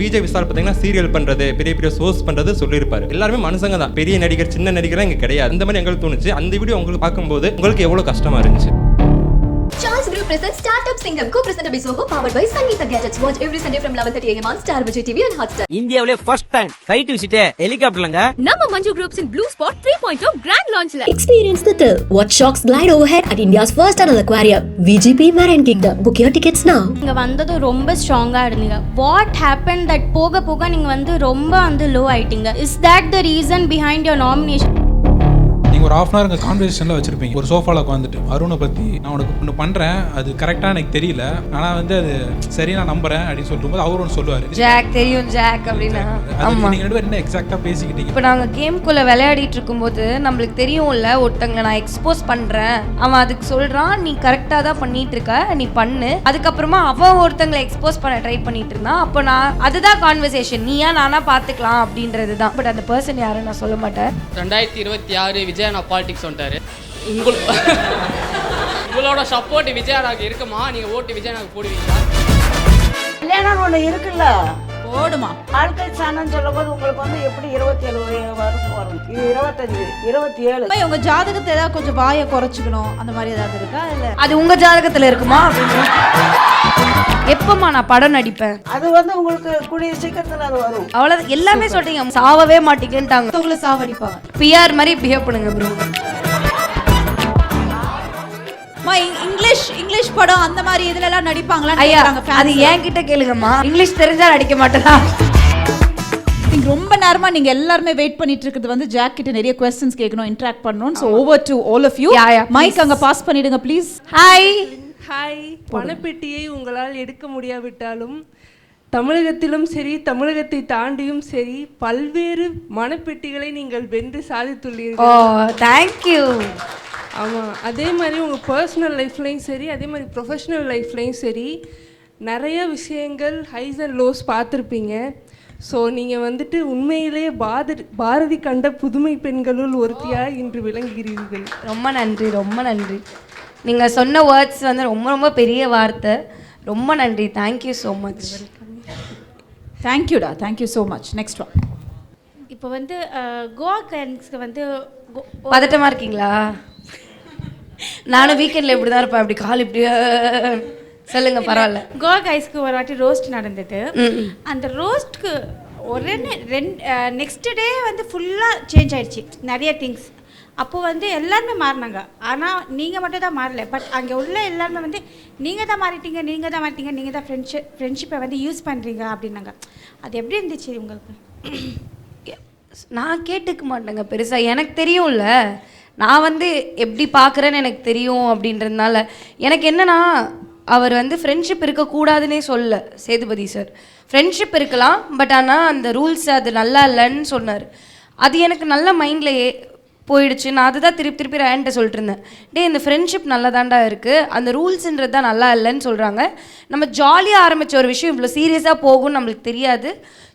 விஜய் விஷால் பார்த்தீங்கன்னா சீரியல் பண்றது பெரிய பெரிய ஷோஸ் பண்றது சொல்லியிருப்பாரு. எல்லாருமே மனுஷங்க தான், பெரிய நடிகர் சின்ன நடிகர் இங்க கிடையாது. அந்த மாதிரி எங்களுக்கு தோணுச்சு. அந்த வீடியோ உங்களுக்கு பார்க்கும்போது உங்களுக்கு எவ்வளவு கஷ்டமா இருந்துச்சு? Charles Group presents Startup Singham, co-presented by Soho, powered by Sangeeta Gadgets. Watch every Sunday from 11:30 AM on Star Vijay TV and Hotstar. இந்தியாவிலே ஃபர்ஸ்ட் டைம் ஃளைட் விசிட் ஹெலிகாப்டர்லங்க. நம்ம Manju groups in Blue Spot 3.0 grand launchல Experience the thrill. Watch sharks glide overhead at India's first tunnel aquarium, VGP Marine Kingdom. Book your tickets now. நீங்க வந்தது ரொம்ப ஸ்ட்ராங்கா இருந்தீங்க. What happen that போக போக நீங்க வந்து ரொம்ப லோ ஆயிட்டீங்க. Is that the reason behind your nomination? நீங்கள் ஒரு ஹாஃப் அன் ஹவர் கான்வர்சேஷனில் வச்சுருப்பீங்க. ஒரு சோஃபாவில் உட்காந்துட்டு அருணை பற்றி நான் உனக்கு ஒன்று பண்ணுறேன், அது கரெக்டாக எனக்கு தெரியல, ஆனால் வந்து அது சரி நான் நம்புறேன் அப்படின்னு சொல்லும்போது அவர் ஒன்று சொல்லுவார், ஜாக் தெரியும் ஜாக் அப்படின்னா. ஆமாம், நீங்கள் ரெண்டு பேரும் என்ன எக்ஸாக்டாக பேசிக்கிட்டீங்க. இப்போ நாங்கள் கேம்குள்ளே விளையாடிட்டு இருக்கும்போது நம்மளுக்கு தெரியும்ல, ஒருத்தங்களை நான் எக்ஸ்போஸ் பண்ணுறேன், அவன் அதுக்கு சொல்கிறான் நீ கரெக்டாக தான் பண்ணிட்டு இருக்க, நீ பண்ணு. அதுக்கப்புறமா அவன் ஒருத்தங்களை எக்ஸ்போஸ் பண்ண ட்ரை பண்ணிட்டு இருந்தான். அப்போ நான் அதுதான் கான்வர்சேஷன், நீயா நானா பார்த்துக்கலாம் அப்படின்றது தான். பட் அந்த பர்சன் யாரும் நான் சொல்ல மாட்டேன். 2026 விஜய் நான் பாலிடிக்ஸ் வந்துட்டாரு. உங்களோட சப்போர்ட் விஜய் நாக்கு இருக்குமா? நீங்க ஓட்டு விஜய் நாக்கு போடுவீங்களா? கல்யாணம் ஒன்று இருக்குல்ல, போடுமா வாழ்க்கை சாணம் சொல்லும் போது உங்களுக்கு வந்து எப்படி 27 வருஷம் வரும், 25 27. உங்க ஜாதகத்தை ஏதாவது கொஞ்சம் வாயை குறைச்சிக்கணும் அந்த மாதிரி ஏதாவது இருக்கா? இல்ல அது உங்க ஜாதகத்தில் இருக்குமா அப்படின்னு. எப்பமா நான் படம் நடிப்பேன்? அது வந்து உங்களுக்கு கூடிய சீக்கிரத்தில் அது வரும். அவ்வளோ எல்லாமே சொல்றீங்க, சாவவே மாட்டீங்கன்ட்டாங்க. உங்களை சாவடிப்பாங்க. பிஆர் மாதிரி பிஹேவ் பண்ணுங்க ப்ரோ. இங்கிலீஷ் படம் அந்த மாதிரி இதுல எல்லாம் நடிப்பாங்களா? ஐயா அது என்கிட்ட கேளுங்கம்மா, இங்கிலீஷ் தெரிஞ்சா நடிக்க மாட்டேனா? ரொம்ப நேரமா நீங்க எல்லாரும் வெயிட் பண்ணிட்டு இருக்குது வந்து ஜாக் கிட்ட நிறைய क्वेश्चंस கேட்கணும், இன்டராக்ட் பண்ணனும். So over to all of you. Mic அங்க பாஸ் பண்ணிடுங்க ப்ளீஸ். Hi hi. பணப்பெட்டியை உங்களால் எடுக்க முடியாவிட்டாலும் தமிழகத்திலும் சரி தமிழகத்தை தாண்டியும் சரி பல்வேறு மனப்பெட்டிகளை நீங்கள் வென்று சாதித்துள்ளீர்கள். ஓ தேங்க்யூ. ஆமாம், அதே மாதிரி உங்கள் பர்சனல் லைஃப்லையும் சரி அதே மாதிரி ப்ரொஃபஷ்னல் லைஃப்லையும் சரி நிறைய விஷயங்கள் ஹைஸ் அண்ட் லோஸ் பார்த்துருப்பீங்க. ஸோ நீங்கள் வந்துட்டு உண்மையிலேயே பாரதி கண்ட புதுமை பெண்களுள் ஒருத்தியாக இன்று விளங்குகிறீர்கள். ரொம்ப நன்றி, ரொம்ப நன்றி. நீங்கள் சொன்ன வேர்ட்ஸ் வந்து ரொம்ப ரொம்ப பெரிய வார்த்தை. ரொம்ப நன்றி, தேங்க்யூ ஸோ மச். தேங்க்யூடா, thank you so much. Next one. இப்போ வந்து கோவா கிளைண்ட்ஸ்க்கு வந்து பதட்டமாக இருக்கீங்களா? நானும் வீக்கெண்டில் இப்படி தான் இருப்பேன், இப்படி கால் இப்படி. சொல்லுங்க, பரவாயில்ல. கோவா கைஸ்க்கு ஒரு வாட்டி ரோஸ்ட் நடந்தது. அந்த ரோஸ்ட்க்கு ஒரு நெக்ஸ்ட் டே வந்து ஃபுல்லாக சேஞ்ச் ஆயிடுச்சு நிறைய திங்ஸ். அப்போ வந்து எல்லாருமே மாறினாங்க, ஆனால் நீங்கள் மட்டும் தான் மாறல. பட் அங்கே உள்ள எல்லாருமே வந்து நீங்கள் தான் மாறிட்டீங்க, நீங்கள் தான் மாறிட்டீங்க, நீங்கள் தான் ஃப்ரெண்ட்ஷிப்பை வந்து யூஸ் பண்ணுறீங்க அப்படின்னாங்க. அது எப்படி இருந்துச்சு உங்களுக்கு? நான் கேட்டுக்க மாட்டேங்க பெருசாக, எனக்கு தெரியும்ல நான் வந்து எப்படி பார்க்குறேன்னு எனக்கு தெரியும். அப்படின்றதுனால எனக்கு என்னன்னா, அவர் வந்து ஃப்ரெண்ட்ஷிப் இருக்கக்கூடாதுன்னே சொல்ல சேதுபதி சார். ஃப்ரெண்ட்ஷிப் இருக்கலாம், பட் ஆனால் அந்த ரூல்ஸ் அது நல்லா இல்லைன்னு சொன்னார். அது எனக்கு நல்ல மைண்டில் போயிடுச்சு. நான் அதுதான் திருப்பி திருப்பி ரேன்ட்ட சொல்லிட்டு இருந்தேன், இந்த ஃப்ரெண்ட்ஷிப் நல்லா தாண்டா இருக்குது, அந்த ரூல்ஸுன்றது தான் நல்லா இல்லைன்னு சொல்கிறாங்க. நம்ம ஜாலியாக ஆரம்பித்த ஒரு விஷயம் இவ்வளோ சீரியஸாக போகும்னு நம்மளுக்கு தெரியாது.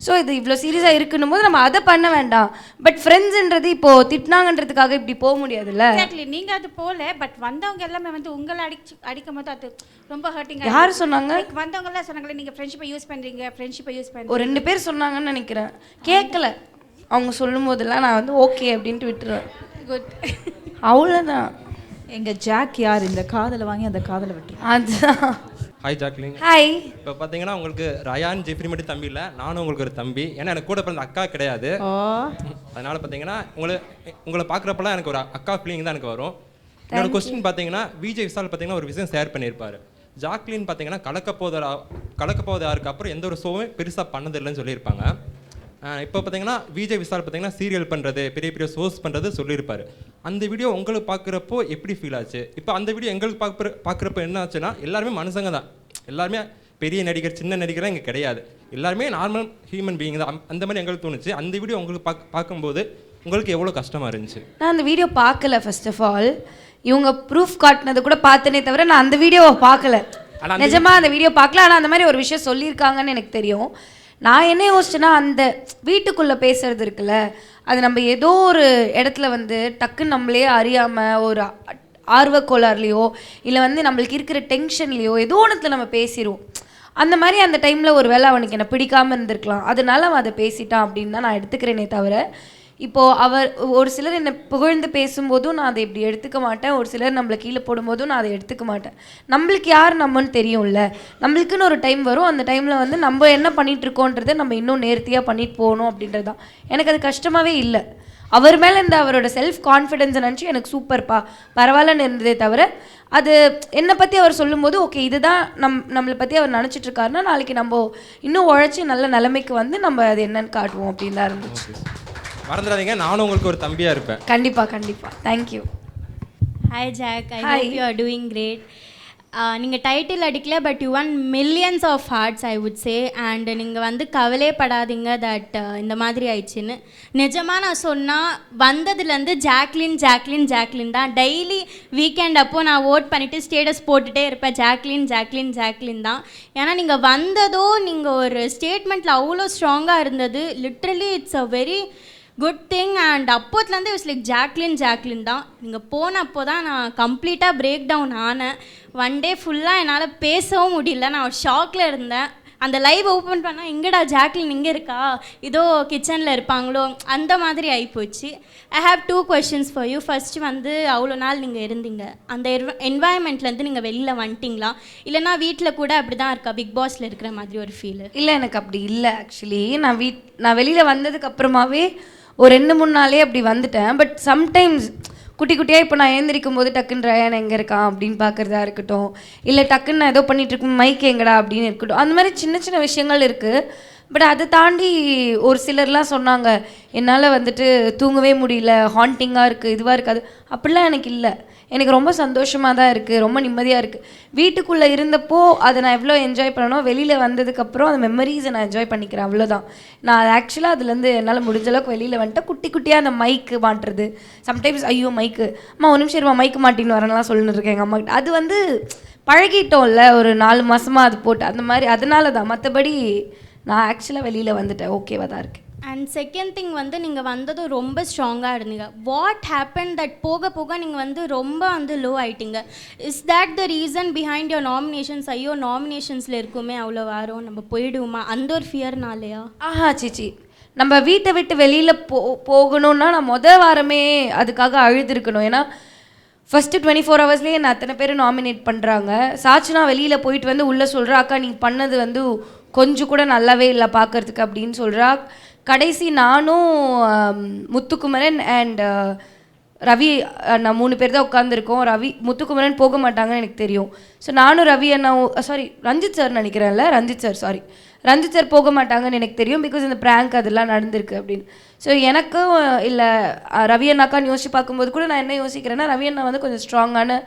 ஸோ இது இவ்வளோ சீரியஸாக இருக்குன்னும் போது நம்ம அதை பண்ண வேண்டாம். பட் ஃப்ரெண்ட்ஸுன்றது இப்போது திட்டினாங்கன்றதுக்காக இப்படி போக முடியாதுல்ல. எக்ஸாக்ட்லி, நீங்கள் அது போகல. பட் வந்தவங்க எல்லாமே வந்து உங்களை அடிக்கும் போது அது ரொம்ப ஹர்ட்டிங். யார் சொன்னாங்க? வந்தவங்களாம் சொன்னாங்களே நீங்கள் ஃப்ரெண்ட்ஷிப்பை யூஸ் பண்ணுறீங்க, ஃப்ரெண்ட்ஷிப்பை யூஸ் பண்ணுறீங்க. ஒரு 2 பேர் சொன்னாங்கன்னு நினைக்கிறேன், கேட்கல. அவங்க சொல்லும் போதெல்லாம் நான் வந்து ஓகே அப்படின்ட்டு விட்டுருவேன். குட், அவ்வளோதான். எங்கள் ஜாக் யார்? இந்த காதலை வாங்கி அந்த காதலை விட்டு. அதுதான். Hi Jacqueline. ஹாய். இப்போ பார்த்தீங்கன்னா உங்களுக்கு ரயான் ஜெஃப்ரி மட்டும் தம்பி இல்லை, நானும் உங்களுக்கு ஒரு தம்பி. ஏன்னா எனக்கு கூட பிறந்த அக்கா கிடையாது. அதனால பார்த்தீங்கன்னா உங்களை பார்க்குறப்பெல்லாம் எனக்கு ஒரு அக்கா ஃபீலிங் தான் எனக்கு வரும். என்னோட கொஸ்டின் பார்த்தீங்கன்னா, விஜய் விஷால் பார்த்தீங்கன்னா ஒரு விஷயம் ஷேர் பண்ணியிருப்பாரு. ஜாக்லின் பார்த்தீங்கன்னா கலக்கப்போவதாருக்கு அப்புறம் எந்த ஒரு ஷோவுமே பெருசாக பண்ணதில்லைன்னு சொல்லியிருப்பாங்க. இப்போ பார்த்தீங்கன்னா விஜய் விஷால் பார்த்தீங்கன்னா சீரியல் பண்ணுறது பெரிய பெரிய ஷோஸ் பண்ணுறது சொல்லியிருப்பாரு. அந்த வீடியோ உங்களுக்கு பார்க்குறப்போ எப்படி ஃபீல் ஆச்சு? இப்போ அந்த வீடியோ எங்களுக்கு பார்க்குறப்போ என்ன ஆச்சுன்னா, எல்லாருமே மனுஷங்க தான், எல்லாருமே பெரிய நடிகர் சின்ன நடிகர் இங்கே கிடையாது, எல்லாருமே நார்மல் ஹியூமன் பீயிங் தான். அந்த மாதிரி எங்களுக்கு தோணுச்சு. அந்த வீடியோ உங்களுக்கு பார்க்கும்போது உங்களுக்கு எவ்வளோ கஷ்டமாக இருந்துச்சு? நான் அந்த வீடியோ பார்க்கல. ஃபர்ஸ்ட் ஆஃப் ஆல் இவங்க ப்ரூஃப் காட்டினது கூட பார்த்தனே தவிர நான் அந்த வீடியோவை பார்க்கல. நிஜமாக அந்த வீடியோ பார்க்கல. ஆனால் அந்த மாதிரி ஒரு விஷயம் சொல்லியிருக்காங்கன்னு எனக்கு தெரியும். நான் என்ன யோசிச்சேன்னா, அந்த வீட்டுக்குள்ளே பேசுறது இருக்குல்ல, அது நம்ம ஏதோ ஒரு இடத்துல வந்து டக்குன்னு நம்மளே அறியாமல் ஒரு ஆர்வக்கோளாறுலையோ இல்லை வந்து நம்மளுக்கு இருக்கிற டென்ஷன்லேயோ ஏதோ ஒன்றுத்தில் நம்ம பேசிடுவோம். அந்த மாதிரி அந்த டைமில் ஒரு வேளை அவனுக்கு என்னை பிடிக்காமல் இருந்திருக்கலாம், அதனால அவன் அதை பேசிட்டான் அப்படின்னு தான் நான் எடுத்துக்கிறேனே தவிர, இப்போது அவர் ஒரு சிலர் என்னை புகழ்ந்து பேசும்போதும் நான் அதை இப்படி எடுத்துக்க மாட்டேன், ஒரு சிலர் நம்மளை கீழே போடும்போதும் நான் அதை எடுத்துக்க மாட்டேன். நம்மளுக்கு யார் நம்மன்னு தெரியும்ல, நம்மளுக்குன்னு ஒரு டைம் வரும், அந்த டைமில் வந்து நம்ம என்ன பண்ணிகிட்ருக்கோன்றதை நம்ம இன்னும் நேர்த்தியாக பண்ணிட்டு போகணும் அப்படின்றது தான். எனக்கு அது கஷ்டமாகவே இல்லை. அவர் மேலே இந்த அவரோட செல்ஃப் கான்ஃபிடென்ஸை நினச்சி எனக்கு சூப்பர்ப்பா பரவாயில்லன்னு இருந்ததே தவிர, அது என்னை பற்றி அவர் சொல்லும்போது ஓகே இதுதான் நம்மளை பற்றி அவர் நினச்சிட்ருக்காருன்னா நாளைக்கு நம்ம இன்னும் உழைச்சி நல்ல நிலைமைக்கு வந்து நம்ம அது என்னன்னு காட்டுவோம் அப்படின்னு தான் இருந்துச்சு. மறந்துடாதீங்க, நானும் உங்களுக்கு ஒரு தம்பியாக இருப்பேன். கண்டிப்பாக thank you. Hi Jack, I hope you are doing great. நீங்கள் டைட்டில் அடிக்கல, but you won millions of hearts I would say. And நீங்கள் வந்து கவலைப்படாதீங்க தட் இந்த மாதிரி ஆயிடுச்சுன்னு. நிஜமாக நான் சொன்னால் வந்ததுலேருந்து ஜாக்லின் ஜாக்லின் ஜாக்லின் தான். டெய்லி வீக்கெண்ட் அப்போது நான் ஓட் பண்ணிவிட்டு ஸ்டேட்டஸ் போட்டுகிட்டே இருப்பேன், ஜாக்லின் ஜாக்லின் ஜாக்லின் தான். ஏன்னா நீங்கள் வந்ததோ நீங்கள் ஒரு ஸ்டேட்மெண்ட்டில் அவ்வளோ ஸ்ட்ராங்காக இருந்தது. Literally it's a very good thing. And அப்போத்துலேருந்து இட்ஸ் லைக் ஜாக்லின் ஜாக்லின் தான். நீங்கள் போனப்போ தான் நான் கம்ப்ளீட்டாக பிரேக் டவுன் ஆனேன். ஒன் டே ஃபுல்லாக என்னால் பேசவும் முடியல, நான் ஒரு ஷாக்கில் இருந்தேன். அந்த லைவ் ஓப்பன் பண்ணால் எங்கடா ஜாக்லின் இங்கே இருக்கா, இதோ கிச்சனில் இருப்பாங்களோ, அந்த மாதிரி ஆகிப்போச்சு. I have 2 questions for you. First வந்து அவ்வளோ நாள் நீங்கள் இருந்தீங்க, அந்த என்வாயன்மெண்ட்லேருந்து நீங்கள் வெளியில் வந்துட்டிங்களா, இல்லைனா வீட்டில் கூட அப்படி தான் இருக்கா, பிக் பாஸில் இருக்கிற மாதிரி ஒரு ஃபீல்? இல்லை, எனக்கு அப்படி இல்லை. ஆக்சுவலி நான் வெளியில் வந்ததுக்கு அப்புறமாவே ஒரு 2-3 நாளே அப்படி வந்துட்டேன். பட் சம்டைம்ஸ் குட்டி குட்டியாக இப்போ நான் எழுந்திரிக்கும் போது டக்குன்னு ரயான் எங்கே இருக்கான் அப்படின்னு பார்க்குறதா இருக்கட்டும், இல்லை டக்குன்னு நான் ஏதோ பண்ணிகிட்டு இருக்கும் மைக் எங்கடா அப்படின்னு இருக்கட்டும், அந்த மாதிரி சின்ன சின்ன விஷயங்கள் இருக்குது. பட் அதை தாண்டி ஒரு சிலர்லாம் சொன்னாங்க என்னால் வந்துட்டு தூங்கவே முடியல, ஹாண்டிங்காக இருக்குது, இதுவாக இருக்காது. அப்படிலாம் எனக்கு இல்லை. எனக்கு ரொம்ப சந்தோஷமாக தான் இருக்குது, ரொம்ப நிம்மதியாக இருக்குது. வீட்டுக்குள்ளே இருந்தப்போ அதை நான் எவ்வளோ என்ஜாய் பண்ணணும், வெளியில் வந்ததுக்கப்புறம் அந்த மெமரிஸை நான் என்ஜாய் பண்ணிக்கிறேன், அவ்வளோதான். நான் அது ஆக்சுவலாக அதுலேருந்து என்னால் முடிஞ்ச அளவுக்கு வெளியில் வந்துட்டு குட்டி குட்டியாக அந்த மைக்கு மாட்டுறது, சம்டைம்ஸ் ஐயோ மைக்கு அம்மா ஒரு நிமிஷம் இருமா மைக்கு மாட்டின்னு வரேன்லாம் சொல்லிட்டு இருக்கேன் எங்கள் அம்மாக்கிட்ட. அது வந்து பழகிட்டோம்ல ஒரு 4 மாதமாக அது போட்டு, அந்த மாதிரி அதனால தான். மற்றபடி நான் ஆக்சுவலாக வெளியில் வந்துட்டேன், ஓகேவா தான் இருக்கேன். அண்ட் செகண்ட் திங் வந்து நீங்கள் வந்ததும் ரொம்ப ஸ்ட்ராங்காக இருந்தீங்க. வாட் ஹேப்பன் தட் போக போக நீங்கள் வந்து ரொம்ப வந்து லோ ஆகிட்டீங்க? Is that the reason behind your nominations? ஐயோ நாமினேஷன்ஸில் இருக்குமே அவ்வளோ வாரம் நம்ம போயிடுவோமா, அந்த ஒரு ஃபியர்னாலையா? ஆஹா சிச்சி, நம்ம வீட்டை விட்டு வெளியில் போகணுன்னா நான் வாரமே அதுக்காக அழுதுருக்கணும். ஏன்னா ஃபஸ்ட்டு 24 ஹவர்ஸ்லேயே என்ன அத்தனை பேர் நாமினேட் பண்ணுறாங்க. சாட்சினா வெளியில் போயிட்டு வந்து உள்ளே சொல்கிறா அக்கா நீ பண்ணது வந்து கொஞ்சம் கூட நல்லாவே இல்லை பார்க்குறதுக்கு அப்படின்னு சொல்கிறா. கடைசி நானும் முத்துக்குமரன் அண்ட் ரவி அண்ணா 3 பேர் தான் உட்காந்துருக்கோம். முத்துக்குமரன் போக மாட்டாங்கன்னு எனக்கு தெரியும். ஸோ நானும் ரவி அண்ணா ரஞ்சித் சார் நினைக்கிறேன்ல, ரஞ்சித் சார் போக மாட்டாங்கன்னு எனக்கு தெரியும். பிகாஸ் இந்த ப்ராங்க் அதெல்லாம் நடந்திருக்கு அப்படின்னு. ஸோ எனக்கும் இல்லை ரவி அண்ணாக்கான்னு யோசிச்சு பார்க்கும்போது கூட நான் என்ன யோசிக்கிறேன்னா, ரவி அண்ணா வந்து கொஞ்சம் ஸ்ட்ராங்கான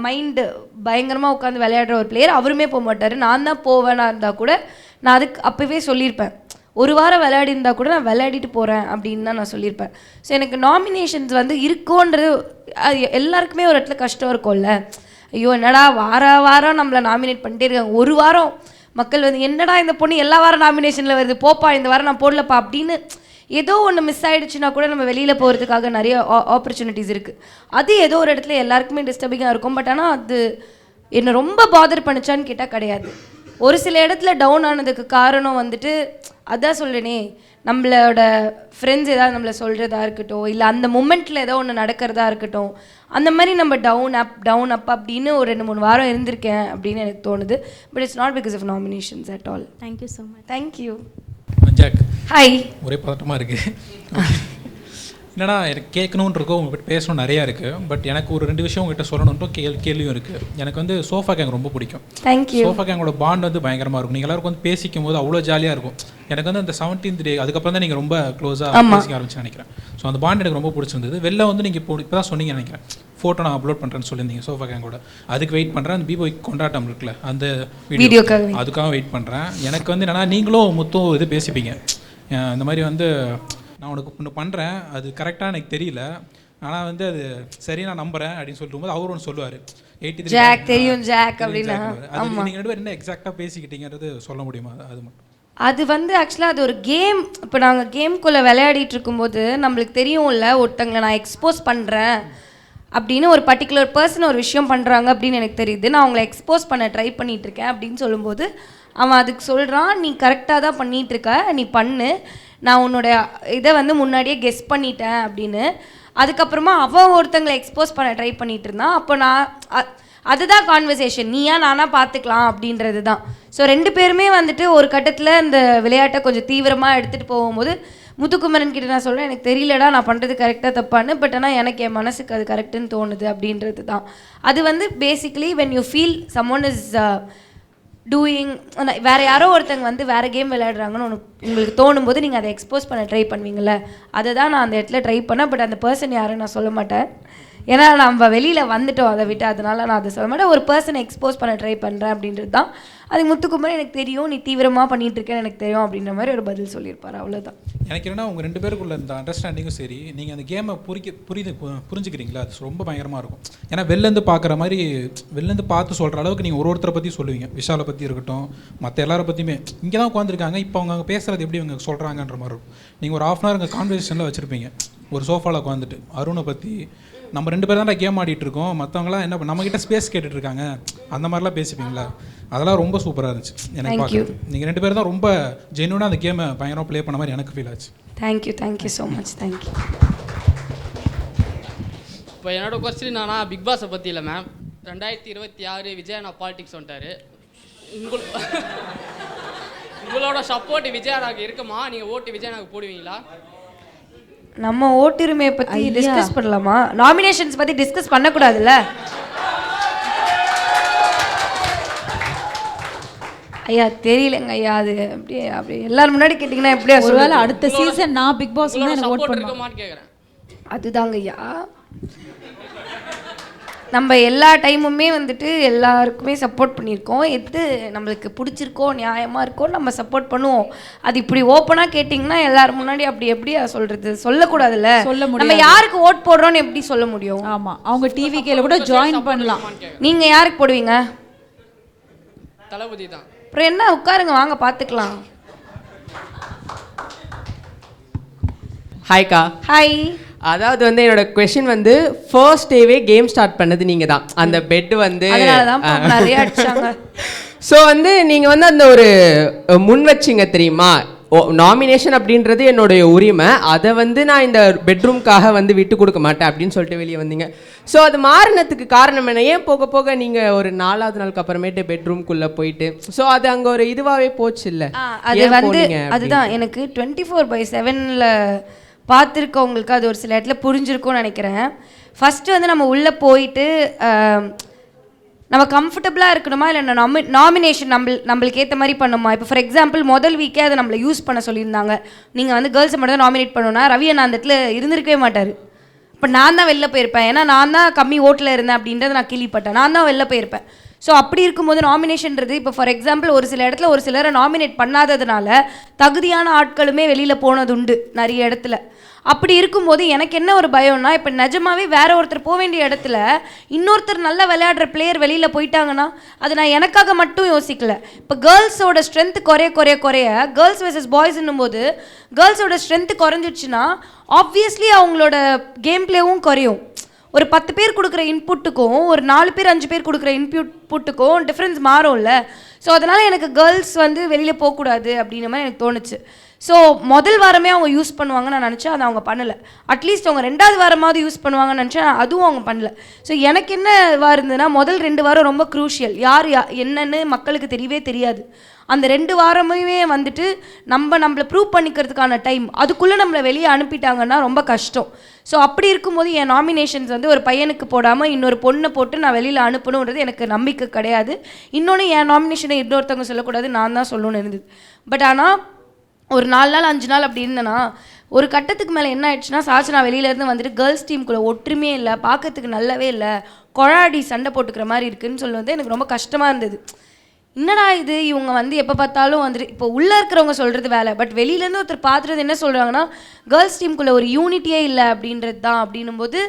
மைண்டு பயங்கரமாக உட்காந்து விளையாடுற ஒரு பிளேயர். அவருமே போக மாட்டார். நான் தான் போவேனா இருந்தால் கூட நான் அதுக்கு அப்போவே சொல்லியிருப்பேன், ஒரு வாரம் விளையாடி இருந்தால் கூட நான் விளையாடிட்டு போகிறேன் அப்படின்னு தான் நான் சொல்லியிருப்பேன். ஸோ எனக்கு நாமினேஷன்ஸ் வந்து இருக்கோன்றது எல்லாருக்குமே ஒரு இடத்துல கஷ்டம் இருக்கும்ல. ஐயோ என்னடா வாரம் நம்மளை நாமினேட் பண்ணிட்டே இருக்காங்க, ஒரு வாரம் மக்கள் வந்து என்னடா இந்த பொண்ணு எல்லா வாரம் நாமினேஷனில் வருது, போப்பா இந்த வாரம் நான் போடலப்பா அப்படின்னு ஏதோ ஒன்று மிஸ் ஆகிடுச்சுன்னா கூட நம்ம வெளியில் போகிறதுக்காக நிறைய ஆப்பர்ச்சுனிட்டிஸ் இருக்குது. அது ஏதோ ஒரு இடத்துல எல்லாருக்குமே டிஸ்டர்பிங்காக இருக்கும். பட் ஆனால் அது என்னை ரொம்ப பாதர் பண்ணிச்சான்னு கேட்டால் கிடையாது. ஒரு சில இடத்துல டவுன் ஆனதுக்கு காரணம் வந்துட்டு அதான் சொல்கிறேனே, நம்மளோட ஃப்ரெண்ட்ஸ் ஏதாவது நம்மளை சொல்கிறதா இருக்கட்டும், இல்லை அந்த மூமெண்ட்டில் ஏதோ ஒன்று நடக்கிறதா இருக்கட்டும், அந்த மாதிரி நம்ம டவுன் அப் அப்படின்னு ஒரு 2-3 வாரம் இருந்திருக்கேன் அப்படின்னு எனக்கு தோணுது. But it's not because of nominations at all. Thank you so much. Thank you. Jack, hi. ஒரே பதட்டமாக இருக்குது. என்னன்னா எனக்கு கேட்கணுன்னு இருக்கோ, உங்கள்கிட்ட பேசணும் நிறையா இருக்குது. பட் எனக்கு ஒரு 2 விஷயம் உங்கள்கிட்ட சொல்லணுன்ட்டும் கேள்வியும் இருக்குது. எனக்கு வந்து சோஃபா கேங் ரொம்ப பிடிக்கும். தேங்க்யூ. சோஃபா கேங்கோட பாண்ட் வந்து பயங்கரமாக இருக்கும். நீங்கள் எல்லாருக்கும் வந்து பேசிக்கும் போது அவ்வளோ ஜாலியாக இருக்கும். எனக்கு வந்து அந்த 17th டே அதுக்கப்புறம் தான் நீங்கள் ரொம்ப க்ளோஸாக பேசிக்க ஆரம்பிச்சு நினைக்கிறேன். ஸோ அந்த பாண்ட் எனக்கு ரொம்ப பிடிச்சிருந்தது. வெளில வந்து நீங்கள் இப்போ தான் சொன்னீங்க நினைக்கிறேன், ஃபோட்டோ நான் அப்லோட் பண்ணுறேன்னு சொல்லியிருந்தீங்க சோஃபா கேங்கோட. அதுக்கு வெயிட் பண்ணுறேன். அந்த பிபோய் கொண்டாட்டம் இருக்குல்ல, அந்த வீடியோக்காக அதுக்காக வெயிட் பண்ணுறேன். எனக்கு வந்து என்னன்னா நீங்களும் முத்தும் இது பேசிப்பீங்க, இந்த மாதிரி வந்து நான் உனக்கு ஒன்று பண்ணுறேன், அது கரெக்டாக எனக்கு தெரியல, ஆனால் வந்து அது சரி நான் நம்புறேன் அப்படின்னு சொல்லிட்டு போது அவர் ஒன்று சொல்லுவார், 83 ஜாக் தெரியும் ஜாக் அப்படின்னா. அது நீங்கள் 2 பேரும் என்ன எக்ஸாக்டாக பேசிக்கிட்டீங்கிறது சொல்ல முடியுமா? அது மட்டும். அது வந்து ஆக்சுவலாக அது ஒரு கேம். இப்போ நாங்கள் கேம்குள்ளே விளையாடிட்டு இருக்கும்போது நம்மளுக்கு தெரியும்ல, ஒருத்தங்களை நான் எக்ஸ்போஸ் பண்ணுறேன் அப்படின்னு, ஒரு பர்டிகுலர் பர்சன் ஒரு விஷயம் பண்ணுறாங்க அப்படின்னு எனக்கு தெரியுது, நான் அவங்கள எக்ஸ்போஸ் பண்ண ட்ரை பண்ணிகிட்டு இருக்கேன் அப்படின்னு சொல்லும்போது அவன் அதுக்கு சொல்கிறான், நீ கரெக்டாக தான் பண்ணிகிட்ருக்க, நீ பண்ணு, நான் உன்னோட இதை வந்து முன்னாடியே கெஸ் பண்ணிட்டேன் அப்படின்னு. அதுக்கப்புறமா அவன் ஒருத்தங்களை எக்ஸ்போஸ் பண்ண ட்ரை பண்ணிகிட்டு இருந்தான். அப்போ நான் அதுதான் கான்வர்சேஷன், நீயா நானா பார்த்துக்கலாம் அப்படின்றது தான். ஸோ 2 பேருமே வந்துட்டு ஒரு கட்டத்தில் இந்த விளையாட்டை கொஞ்சம் தீவிரமாக எடுத்துகிட்டு போகும்போது முத்துக்குமரன் கிட்ட நான் சொல்கிறேன், எனக்கு தெரியலடா நான் பண்ணுறது கரெக்டாக தப்பான்னு, பட் ஆனால் எனக்கு என் மனசுக்கு அது கரெக்டுன்னு தோணுது அப்படின்றது தான். அது வந்து basically when you feel someone is doing, வேறு யாரோ ஒருத்தங்க வந்து வேறு கேம் விளையாடுறாங்கன்னு உங்களுக்கு தோணும் போது நீங்கள் அதை எக்ஸ்போஸ் பண்ண ட்ரை பண்ணுவீங்கள்ல, அதை தான் நான் அந்த இடத்துல ட்ரை பண்ணேன். பட் அந்த பர்சன் யாரும் நான் சொல்ல மாட்டேன், ஏன்னா நம்ம வெளியில் வந்துட்டோம் அதை விட்டு, அதனால நான் அதை சொல்ல மாட்டேன். ஒரு பர்சனை எக்ஸ்போஸ் பண்ண ட்ரை பண்ணுறேன் அப்படின்றது தான். அது முத்துக்குமரன் எனக்கு தெரியும், நீ தீவிரமாக பண்ணிகிட்டு இருக்கேன்னு எனக்கு தெரியும் அப்படின்ற மாதிரி ஒரு பதில் சொல்லியிருப்பார், அவ்வளோதான். எனக்கு என்னன்னா உங்கள் 2 பேருக்குள்ள இந்த அண்டர்ஸ்டாண்டிங்கும் சரி, நீங்கள் அந்த கேமை புரிஞ்சுக்கிறீங்களா, அது ரொம்ப பயங்கரமாக இருக்கும். ஏன்னா வெளிலேருந்து பார்க்குற மாதிரி வெளிலேருந்து பார்த்து சொல்கிற அளவுக்கு நீங்கள் ஒருத்தரை பற்றி சொல்லுவீங்க, விஷாலை பற்றி இருக்கட்டும், மற்ற எல்லாரை பற்றியுமே. இங்கே தான் உட்காந்துருக்காங்க, இப்போ அவங்க அங்கே பேசுகிறது எப்படி இவங்க சொல்கிறாங்கன்ற மாதிரி இருக்கும். நீங்கள் ஒரு 1/2 hour அங்கே கான்வர்சேஷனில் வச்சுருப்பீங்க, ஒரு சோஃபாவில் உட்காந்துட்டு அருணை பற்றி நம்ம 2 பேர் தான் கேம் ஆடிட்டு இருக்கோம், மற்றவங்களாம் என்ன நம்மக்கிட்ட ஸ்பேஸ் கேட்டுட்டு இருக்காங்க, அந்த மாதிரிலாம் பேசிப்பீங்களா? அதெல்லாம் ரொம்ப சூப்பராக இருந்துச்சு எனக்கு பார்க்குறது. நீங்கள் 2 பேர் தான் ரொம்ப ஜென்யூனாக அந்த கேமை பயங்கரமாக ப்ளே பண்ண மாதிரி எனக்கு ஃபீல் ஆச்சு. Thank you so much, thank you. இப்போ என்னோட கொஸ்டின் என்னன்னா, பிக் பாஸை பற்றி இல்லை மேம். 2026 விஜய் நான் பாலிடிக்ஸ் வந்துட்டாரு. உங்களோட சப்போர்ட் விஜயனாக்கு இருக்குமா? நீங்கள் ஓட்டு விஜயனாக்கு போடுவீங்களா? நம்ம ஓட்டுரிமையை பற்றி டிஸ்கஸ் பண்ணலாமா? நாமினேஷன்ஸ் பற்றி டிஸ்கஸ் பண்ணக்கூடாதுல்ல? ஐயா தெரியலங்க ஐயா, அது அப்படி எல்லாரும் முன்னாடி கேட்டிங்கன்னா எப்படியா ஒருவேளை அடுத்த சீசன் நான் பிக் பாஸ் எனக்கு ஓட் பண்ணுவேன் கேட்குறேன். அதுதாங்க ஐயா, நம்ம எல்லா டைமுமே வந்துட்டு எல்லாருக்குமே சப்போர்ட் பண்ணியிருக்கோம். எது நம்மளுக்கு பிடிச்சிருக்கோ நியாயமாக இருக்கோ நம்ம சப்போர்ட் பண்ணுவோம். அது இப்படி ஓப்பனாக கேட்டிங்கன்னா எல்லாரும் முன்னாடி அப்படி எப்படியா சொல்கிறது? சொல்லக்கூடாதுல்ல, சொல்ல முடியும். நம்ம யாருக்கு ஓட் போடுறோன்னு எப்படி சொல்ல முடியும்? ஆமாம், அவங்க டிவி கேல கூட ஜாயின் பண்ணலாம். நீங்கள் யாருக்கு போடுவீங்க? தளபதி தான். அப்புறம் என்ன, உட்காருங்க, வாங்க பார்த்துக்கலாம். ஹாய்க்கா. ஹாய். அதாவது வந்து என்னோட கொஸ்டின் வந்து ஃபர்ஸ்ட் டேவே கேம் ஸ்டார்ட் பண்ணது நீங்கள் தான். அந்த பெட் வந்து நிறைய அடிச்சாங்க. ஸோ வந்து நீங்கள் வந்து அந்த ஒரு முன் வச்சிங்க தெரியுமா, நாமினேஷன் அப்படின்றது என்னுடைய உரிமை, அதை வந்து நான் இந்த பெட்ரூம்காக வந்து விட்டு கொடுக்க மாட்டேன் அப்படின்னு சொல்லிட்டு வெளியே வந்தீங்க. ஸோ அது மாறினதுக்கு காரணம் என்ன? ஏன் போக போக நீங்கள் ஒரு 4வது நாளுக்கு அப்புறமேட்டு பெட்ரூம்குள்ளே போயிட்டு ஸோ அது அங்கே ஒரு இதுவாகவே போச்சு இல்லை? அது வந்து அதுதான் எனக்கு 24/7 பார்த்துருக்கவங்களுக்கு அது ஒரு சில இடத்துல புரிஞ்சிருக்கும்னு நினைக்கிறேன். ஃபஸ்ட்டு வந்து நம்ம உள்ளே போயிட்டு நம்ம கம்ஃபர்டபுளாக இருக்கணுமா இல்லை நாமினேஷன் நம்மளுக்கு ஏற்ற மாதிரி பண்ணுமா? இப்போ ஃபார் எக்ஸாம்பிள் முதல் வீக்கே அதை நம்மளை யூஸ் பண்ண சொல்லியிருந்தாங்க, நீங்கள் வந்து கேர்ள்ஸை மட்டும் தான் நாமினேட் பண்ணணும்னா ரவி நான் அந்த இடத்துல இருந்திருக்கவே மாட்டார். இப்போ நான் தான் வெளில போயிருப்பேன், ஏன்னா நான் தான் கம்மி ஓட்டில் இருந்தேன் அப்படின்றத நான் கேள்விப்பட்டேன், நான் தான் வெளில போயிருப்பேன். ஸோ அப்படி இருக்கும்போது நாமினேஷன்றது இப்போ ஃபார் எக்ஸாம்பிள் ஒரு சில இடத்துல ஒரு சிலரை நாமினேட் பண்ணாததுனால தகுதியான ஆட்களுமே வெளியில் போனது உண்டு நிறைய இடத்துல. அப்படி இருக்கும்போது எனக்கு என்ன ஒரு பயம்னா, இப்போ நிஜமாவே வேற ஒருத்தர் போக வேண்டிய இடத்துல இன்னொருத்தர் நல்லா விளையாடுற பிளேயர் வெளியில் போயிட்டாங்கன்னா அது நான் எனக்காக மட்டும் யோசிக்கல. இப்போ கேர்ள்ஸோட ஸ்ட்ரென்த் குறைய கேர்ள்ஸ் வெர்சஸ் பாய்ஸ்ன்னும் போது கேர்ள்ஸோட ஸ்ட்ரென்த் குறைஞ்சிடுச்சுன்னா ஆப்வியஸ்லி அவங்களோட கேம் பிளேவும் குறையும். ஒரு 10 பேர் கொடுக்குற இன்புட்டுக்கும் ஒரு 4 பேர் 5 பேர் கொடுக்குற இன்புட்டுக்கும் டிஃப்ரென்ஸ் மாறும்ல. ஸோ அதனால் எனக்கு கேர்ள்ஸ் வந்து வெளியில் போகக்கூடாது அப்படின்ற மாதிரி எனக்கு தோணுச்சு. ஸோ முதல் வாரமே அவங்க யூஸ் பண்ணுவாங்கன்னு நான் நினச்சேன், அதை அவங்க பண்ணலை. அட்லீஸ்ட் அவங்க 2வது வாரமாவது யூஸ் பண்ணுவாங்கன்னு நினச்சேன், அதுவும் அவங்க பண்ணல. ஸோ எனக்கு என்ன இருந்ததுன்னா முதல் 2 வாரம் ரொம்ப க்ரூஷியல், யார் என்னன்னு மக்களுக்கு தெரியவே தெரியாது. அந்த 2 வாரமுமே வந்துட்டு நம்மளை ப்ரூவ் பண்ணிக்கிறதுக்கான டைம், அதுக்குள்ளே நம்மளை வெளியே அனுப்பிட்டாங்கன்னா ரொம்ப கஷ்டம். ஸோ அப்படி இருக்கும்போது என் நாமினேஷன்ஸ் வந்து ஒரு பையனுக்கு போடாமல் இன்னொரு பொண்ணை போட்டு நான் வெளியில் அனுப்பணுன்றது எனக்கு நம்பிக்கை கிடையாது. இன்னொன்று என் நாமினேஷனை இன்னொருத்தவங்க சொல்லக்கூடாது, நான் தான் சொல்லணும்னு இருந்தது. பட் ஆனால் ஒரு 4 நாள் 5 நாள் அப்படி இருந்தேன்னா ஒரு கட்டத்துக்கு மேலே என்ன ஆயிடுச்சுன்னா, சாட்சி நான் வெளியிலேருந்து வந்துட்டு கேர்ள்ஸ் டீமுக்குள்ளே ஒற்றுமையே இல்லை, பார்க்கறதுக்கு நல்லாவே இல்லை, கொழாடி சண்டை போட்டுக்கிற மாதிரி இருக்குதுன்னு சொல்லுவது எனக்கு ரொம்ப கஷ்டமாக இருந்தது. என்னடா இது, இவங்க வந்து எப்போ பார்த்தாலும் வந்துட்டு இப்போ உள்ளே இருக்கிறவங்க சொல்கிறது வேலை, பட் வெளியிலேருந்து ஒருத்தர் பார்த்துறது என்ன சொல்கிறாங்கன்னா கேர்ள்ஸ் டீமுக்குள்ளே ஒரு யூனிட்டியே இல்லை அப்படின்றது தான். அப்படின்னும் போது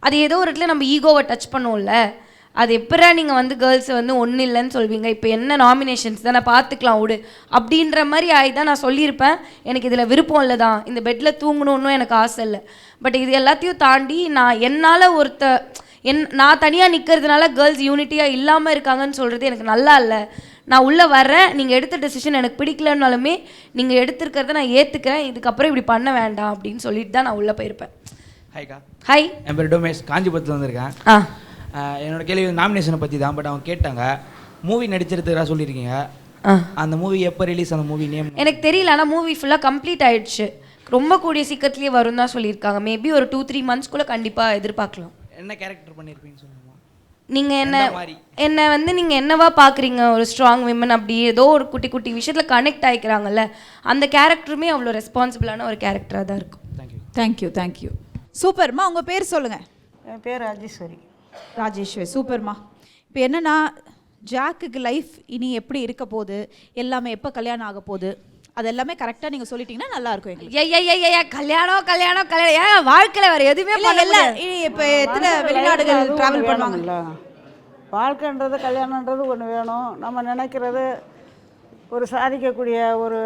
அது ஏதோ ஒரு இடத்துல நம்ம ஈகோவை டச் பண்ணுவோம்ல, அது எப்படா நீங்கள் வந்து கேர்ள்ஸை வந்து ஒன்றும் இல்லைன்னு சொல்வீங்க, இப்போ என்ன நாமினேஷன்ஸ் தான் நான் பார்த்துக்கலாம் விடு அப்படின்ற மாதிரி ஆகிதான் நான் சொல்லியிருப்பேன். எனக்கு இதில் விருப்பம் இல்லை தான், இந்த பெட்டில் தூங்கணுன்னு எனக்கு ஆசை இல்லை. பட் இது எல்லாத்தையும் தாண்டி என்னால் நான் தனியாக நிற்கிறதுனால கேர்ள்ஸ் யூனிட்டியாக இல்லாமல் இருக்காங்கன்னு சொல்கிறது எனக்கு நல்லா இல்லை. நான் உள்ளே வர்றேன், நீங்கள் எடுத்த டெசிஷன் எனக்கு பிடிக்கலன்னாலுமே நீங்கள் எடுத்திருக்கிறத நான் ஏற்றுக்கிறேன், இதுக்கப்புறம் இப்படி பண்ண வேண்டாம் அப்படின்னு சொல்லிட்டு தான் நான் உள்ளே போயிருப்பேன். ஹாய்க்கா. ஹாய், என் பேர் டோமேஷ், காஞ்சிபுரத்தில் வந்திருக்கேன். என்னோட கேள்வி நாமினேஷனை பற்றி தான். பட் அவங்க கேட்டாங்க மூவி நடிச்சிருக்கிறதா சொல்லியிருக்கீங்க. அந்த மூவி எப்போ ரிலீஸ்? அந்த மூவி நேம் எனக்கு தெரியல. ஆனால் மூவி ஃபுல்லாக கம்ப்ளீட் ஆயிடுச்சு. ரொம்ப கூடிய சீக்கிரத்துலேயே வரும் தான் சொல்லியிருக்காங்க. மேபி ஒரு 2-3 monthsக்குள்ளே கண்டிப்பாக எதிர்பார்க்கலாம். என்ன கேரக்டர் பண்ணியிருப்பீங்கன்னு சொல்லுங்க. நீங்கள் என்னை வந்து நீங்கள் என்னவா பார்க்குறீங்க? ஒரு ஸ்ட்ராங் விமன், அப்படி ஏதோ ஒரு குட்டி குட்டி விஷயத்தில் கனெக்ட் ஆகிக்கிறாங்கல்ல, அந்த கேரக்டருமே அவ்வளோ ரெஸ்பான்சிபிளான ஒரு கேரக்டராக தான் இருக்கும். தேங்க்யூ. சூப்பர்மா. உங்கள் பேர் சொல்லுங்கள். என் பேர் ராஜேஸ்வரி. ராஜேஸ்வரி, சூப்பர்மா. இப்போ என்னென்னா, ஜாக்குக்கு லைஃப் இனி எப்படி இருக்க போகுது, எல்லாமே எப்போ கல்யாணம் ஆக போகுது, அது எல்லாமே கரெக்டாக நீங்கள் சொல்லிட்டீங்கன்னா நல்லாயிருக்கும் எங்களுக்கு. கல்யாணம் வாழ்க்கையில் வேறு எதுவுமே பண்ணல. இப்போ எத்தனை வெளிநாடுகள் ட்ராவல் பண்ணுவாங்கல்ல. வாழ்க்கைன்றது கல்யாணன்றது ஒன்று வேணும். நம்ம நினைக்கிறது ஒரு சாதிக்கக்கூடிய ஒரு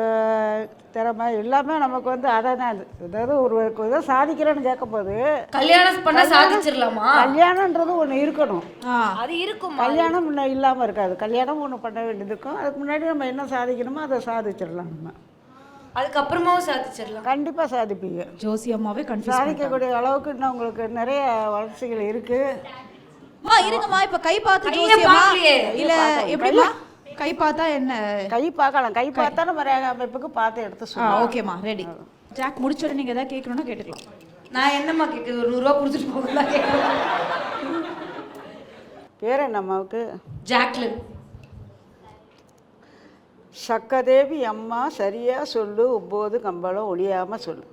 திறமை எல்லாமே நமக்கு வந்து அதான். அதாவது ஒரு இதை சாதிக்கிறேன்னு கேட்கும்போது கல்யாணம் பண்ண சாதிச்சிடலாமா? கல்யாணன்றது ஒன்று இருக்கணும். அது இருக்கும். கல்யாணம் இன்னும் இல்லாமல் இருக்காது. கல்யாணம் ஒன்று பண்ண வேண்டியது இருக்கும். அதுக்கு முன்னாடி நம்ம என்ன சாதிக்கணுமோ அதை சாதிச்சிடலாம். நம்ம அதுக்கப்புறமாவும் சாதிச்சிடலாம். கண்டிப்பாக சாதிப்பீங்க. ஜோசி அம்மாவே கன்ஃபியூஸ் சாதிக்கக்கூடிய அளவுக்கு இன்னும் உங்களுக்கு நிறைய வளர்ச்சிகள் இருக்குது. இருங்கம்மா. இப்போ கை பார்த்து ஜோசியமா இல்லை எப்படிமா? கை பார்த்தா என்ன? கை பார்க்கலாம். கை பார்த்தா நம்ம ரேக அமைப்புக்கு பார்த்து எடுத்து சொல்லலாம். ஓகேம்மா, ரெடி. ஜாக் முடிச்சோட நீங்கள் எதாவது கேட்கணுன்னா கேட்டுக்கலாம். நான் என்னம்மா கேட்குறது? ஒரு 100 ரூபா கொடுத்துட்டு போகலாம். பேர் என்ன அம்மாவுக்கு? ஜாக்லின். சக்கதேவி அம்மா சரியா சொல்லு, 9 கம்பளம் ஒழியாமல் சொல்லு,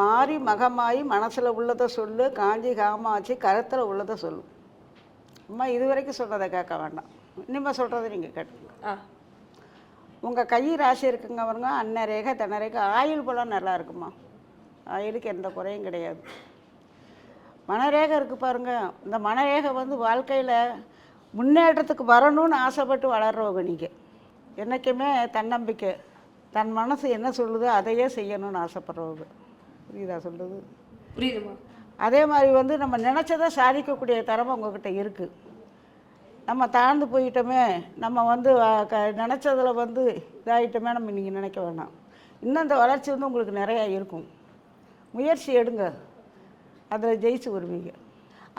மாறி மகமாயி மனசில் உள்ளதை சொல்லு, காஞ்சி காமாட்சி கருத்தில் உள்ளதை சொல்லு. அம்மா இது வரைக்கும் சொன்னதை கேட்க வேண்டாம், இனிமேல் சொல்கிறத நீங்கள் கேட்டுங்க. உங்கள் கை ராசி இருக்குங்க பாருங்க, அன்னரேகை தன்னரேகை ஆயுள் பலம் நல்லா இருக்குமா. ஆயுளுக்கு எந்த குறையும் கிடையாது. மனரேகை இருக்குது பாருங்கள். இந்த மனரேகை வந்து வாழ்க்கையில் முன்னேற்றத்துக்கு வரணும்னு ஆசைப்பட்டு வளர்றவங்க. நீங்கள் என்றைக்குமே தன்னம்பிக்கை, தன் மனசு என்ன சொல்லுதோ அதையே செய்யணும்னு ஆசைப்படுறவங்க. புரியுதா சொல்லுது? புரியுதுமா. அதே மாதிரி வந்து நம்ம நினச்சதை சாதிக்கக்கூடிய திறமை உங்கள்கிட்ட இருக்குது. நம்ம தாழ்ந்து போயிட்டோமே, நம்ம வந்து நினச்சதில் வந்து இதாகிட்டோமே நம்ம நீங்கள் நினைக்க வேண்டாம். இன்னும் இந்த வளர்ச்சி வந்து உங்களுக்கு நிறையா இருக்கும். முயற்சி எடுங்க, அதில் ஜெயிச்சு வருவீங்க.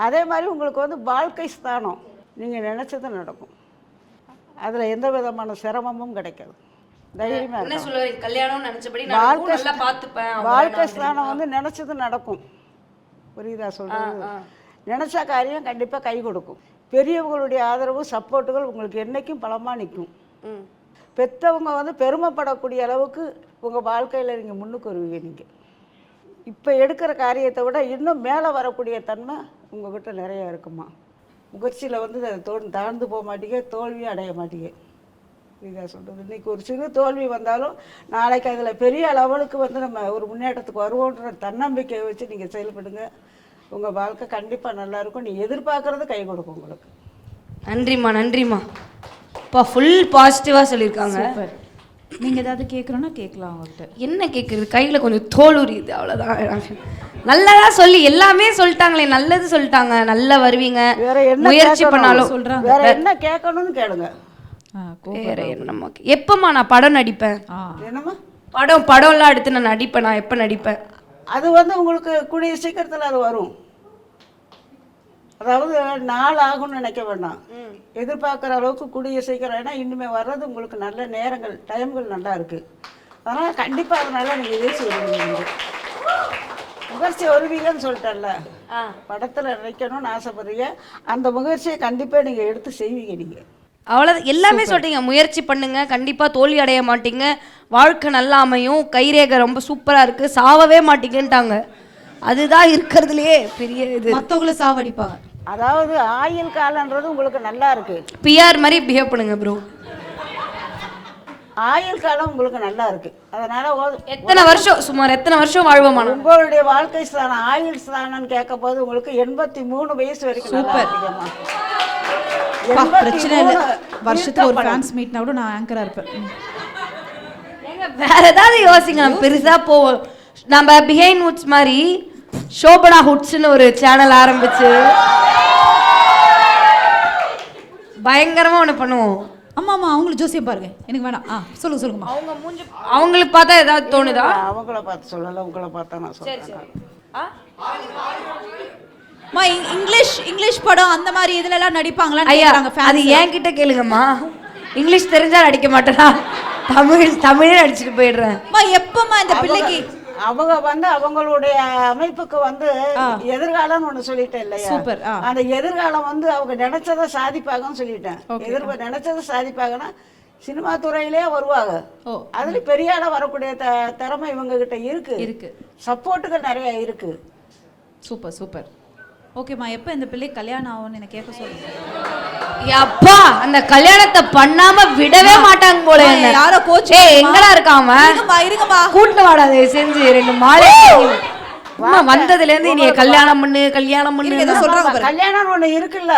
அதே மாதிரி உங்களுக்கு வந்து வாழ்க்கை ஸ்தானம், நீங்கள் நினச்சது நடக்கும். அதில் எந்த விதமான சிரமமும் கிடைக்காது. தைரியமாக வாழ்க்கை ஸ்தானம் வந்து நினச்சது நடக்கும். புரியுதா சொல்கிறது? நினச்ச காரியம் கண்டிப்பாக கை கொடுக்கும். பெரியவங்களுடைய ஆதரவு சப்போர்ட்டுகள் உங்களுக்கு என்றைக்கும் பலமாக நிற்கும். பெற்றவங்க வந்து பெருமைப்படக்கூடிய அளவுக்கு உங்கள் வாழ்க்கையில் நீங்கள் முன்னுக்கு வருவீங்க. நீங்கள் இப்போ எடுக்கிற காரியத்தை விட இன்னும் மேலே வரக்கூடிய தன்மை உங்கள்கிட்ட நிறையா இருக்குமா. முயற்சியில் வந்து தாழ்ந்து போக மாட்டீங்க, தோல்வியும் அடைய மாட்டீங்க. இதாக சொல்கிறது. இன்றைக்கி ஒரு சிறு தோல்வி வந்தாலும் நாளைக்கு அதில் பெரிய லெவலுக்கு வந்து நம்ம ஒரு முன்னேற்றத்துக்கு வருவோன்ற தன்னம்பிக்கையை வச்சு நீங்கள் செயல்படுங்க. உங்கள் வாழ்க்கை கண்டிப்பாக நல்லாயிருக்கும். நீ எதிர்பார்க்குறது கை கொடுக்கும் உங்களுக்கு. நன்றிம்மா. நன்றிம்மா. இப்போ ஃபுல் பாசிட்டிவாக சொல்லியிருக்காங்க. நீங்கள் ஏதாவது கேட்குறோன்னா கேட்கலாம். அவங்கள்ட்ட என்ன கேட்குறது? கையில் கொஞ்சம் தோல் உரியுது, அவ்வளோதான். நல்லதா சொல்லி எல்லாமே சொல்லிட்டாங்களே, நல்லது சொல்லிட்டாங்க. நல்லா வருவீங்க, முயற்சி பண்ணாலும் சொல்கிறாங்க. வேற என்ன கேட்கணும்னு கேளுங்க. வேற என்னம்மா? எப்பம்மா நான் படம் நடிப்பேன்? என்னம்மா படம்லாம் எடுத்து நான் நடிப்பேன். நான் எப்போ நடிப்பேன்? அது வந்து உங்களுக்கு கூடிய சீக்கிரத்தில் அது வரும். அதாவது நாள் ஆகும்னு நினைக்க வேண்டாம். எதிர்பார்க்குற அளவுக்கு கூடிய சீக்கிரம். ஏன்னா இனிமேல் வர்றது உங்களுக்கு நல்ல நேரங்கள், டைம்கள் நல்லா இருக்குது. அதனால் கண்டிப்பாக அதனால நீங்கள் எதிர்த்து வருவீங்க. முயற்சி வருவீங்கன்னு சொல்லிட்டேன்ல, படத்தில் நினைக்கணும்னு ஆசைப்படுறீங்க. அந்த முயற்சியை கண்டிப்பாக நீங்கள் எடுத்து செய்வீங்க. நீங்கள் அவ்வளோதான். எல்லாமே சொல்கிறீங்க. முயற்சி பண்ணுங்க, கண்டிப்பாக தோல்வி அடைய மாட்டீங்க, வாழ்க்கை நல்லா அமையும், கைரேகை ரொம்ப சூப்பராக இருக்குது, சாவவே மாட்டீங்கன்ட்டாங்க. அதுதான் இருக்கிறதுலையே பெரிய இது. மற்றவங்கள சாவடிப்பாங்க. அதாவது ஆயுள் காலன்றது உங்களுக்கு நல்லா இருக்கு. பிஆர் மாதிரி பிஹேவ் பண்ணுங்க ப்ரோ. ஆயுள் காலம் உங்களுக்கு நல்லா இருக்கு. அதனால எத்தனை வருஷம், சுமார் எத்தனை வருஷம் வாழ்வோமா? உங்களுடைய வாழ்க்கை ஸ்தானம் ஆயுள் ஸ்தானம்னு கேட்க போது உங்களுக்கு 83 வயசு வரைக்கும். சூப்பர். பிரச்சனை இல்லை. வருஷத்துக்கு ஒரு ஃபேன்ஸ் மீட்னா கூட நான் ஆங்கரா இருப்பேன். வேற ஏதாவது யோசிங்க. நம்ம பெருசா போவோம். நம்ம பிஹைண்ட் ஹுட்ஸ் மாதிரி ஷோபனா ஹுட்ஸ்னு ஒரு சேனல் ஆரம்பிச்சு பயங்கரமா ஒன்று பண்ணுவோம். ஆமாம் ஆமாம் அவங்களுக்கு ஜோசியம் பாருங்க எனக்கு வேணாம். சொல்லுங்கம்மா. அவங்க மூஞ்சி அவங்களுக்கு பார்த்தா ஏதாவது தோணுதா? அவங்கள பார்த்து சொல்லலை, உங்களை பார்த்தா நான் சொல்கிறேன். அம்மா இங்கிலீஷ் படம் அந்த மாதிரி இதுலலாம் நடிப்பாங்களா? ஐயா அது என்கிட்ட கேளுங்கம்மா. இங்கிலீஷ் தெரிஞ்சா நடிக்க மாட்டேனா, தமிழே நடிச்சுட்டு போயிடுறேன். எப்பமா இந்த பிள்ளைக்கு அவங்க வந்து அவங்களுடைய அமைப்புக்கு வந்து எதிர்காலம்னு ஒண்ணு சொல்லிட்டேன் இல்லையா? சூப்பர். அந்த எதிர்காலம் வந்து அவங்க நினைச்சதை சாதிப்பாங்கன்னு சொல்லிட்டேன். நினைச்சதை சாதிப்பாங்கன்னா சினிமா துறையிலே வருவாங்க. அதுல பெரிய ஆளா வரக்கூடிய திறமை இவங்க கிட்ட இருக்கு. சப்போர்ட்டுகள் நிறைய இருக்கு. Super super. ஓகேம்மா, எப்போ இந்த பிள்ளைக்கு கல்யாணம் ஆகும்னு எனக்கு கேட்க சொல்லுங்க. அப்பா அந்த கல்யாணத்தை பண்ணாம விடவே மாட்டாங்க போல. யாரோ கோச் எங்கடா இருக்காம இருங்கம்மா கூட்டு வாடாத செஞ்சு 2 மாலை வந்ததுல இருந்து நீ கல்யாணம் பண்ணு சொல்றாங்க. கல்யாணம் ஒண்ணு இருக்குல்ல,